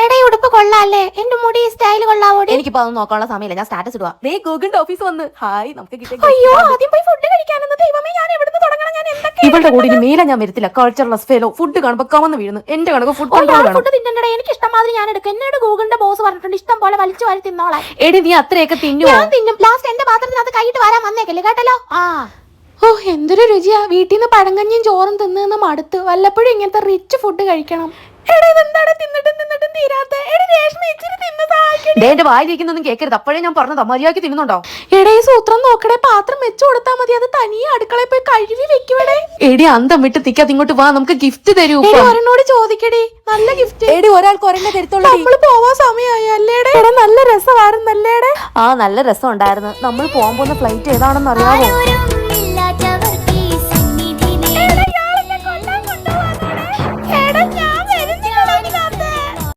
എടേ ഉടുപ്പ് കൊള്ളാല്ലേ? എന്റെ മുടി സ്റ്റൈൽ കൊള്ളാവോടി? എനിക്കിപ്പോ അതൊന്നും നോക്കാനുള്ള സമയമില്ല, ഞാൻ സ്റ്റാറ്റസ് ഇടുക. ഗൂഗിളിന്റെ ഓഫീസ് വന്ന് ഹായ് നമുക്ക് കിട്ടിയ. അയ്യോ, ആദ്യം പോയി ഫുഡ് കഴിക്കാനെന്ന്. ദൈവമേ, ഞാൻ എവിടുന്ന് തുടങ്ങണം? ഞാൻ എന്തൊക്കെ ഇവളുടെ കൂടി ഇനി മേലെ ഞാൻ വരത്തില്ല. Cultureless fellow. ഫുഡ് കാണുമ്പോ കമന്ന് വീഴുന്നു. എന്റെ കണക്ക് ഫുഡ് ഫുഡ് തിന്നണ്ടേ? എനിക്ക് ഇഷ്ടം മാതിരി ഞാൻ എടുക്കും. എന്നോട് ഗൂഗിളിന്റെ ബോസ് പറഞ്ഞിട്ടുണ്ട് ഇഷ്ടം പോലെ വലിച്ചു വാരി തിന്നോളാം. എടി നീ അത്രയൊക്കെ തിന്നു. ഞാൻ തിന്നും. ലാസ്റ്റ് എന്റെ പാത്രത്തിനകത്ത് കൈയിട്ട് വരാൻ വന്നേക്കല്ലേ കേട്ടല്ലോ. ഓ, എന്തൊരു രുചിയാ. വീട്ടിൽ നിന്ന് പഴങ്കഞ്ഞിയും ചോറും തിന്നു മടുത്ത്. വല്ലപ്പോഴും ഇങ്ങനത്തെ റിച്ച് ഫുഡ് കഴിക്കണം. എന്റെ വായിലിരിക്കുന്നൊന്നും കേൾക്കരുത്. അപ്പോഴേ ഞാൻ പറഞ്ഞത് മര്യാദയ്ക്ക് തിന്നുന്നുണ്ടോ? എടേ, സൂത്രം നോക്കടേ. പാത്രം വെച്ചു കൊടുത്താ മതി. അത് തനിയെ അടുക്കളയിൽ പോയി കഴുകി വെക്കുവടേ. എടി അന്തം വിട്ട് നിക്കാതെ ഇങ്ങോട്ട് വാ, നമുക്ക് ഗിഫ്റ്റ് തരൂ. ഒരെണ്ണോട് ചോദിക്കടി, നല്ല ഗിഫ്റ്റ്. എടി ഒരാൾക്ക് ഒരെണ്ണ തരത്തുള്ളൂ. നമ്മള് പോവാൻ സമയമായി അല്ലേടെ? നല്ല രസമായിരുന്നല്ലേടെ? ആ, നല്ല രസം ഉണ്ടായിരുന്നു. നമ്മൾ പോകാൻ പോകുന്ന ഫ്ലൈറ്റ് ഏതാണെന്ന് അറിയാമോ?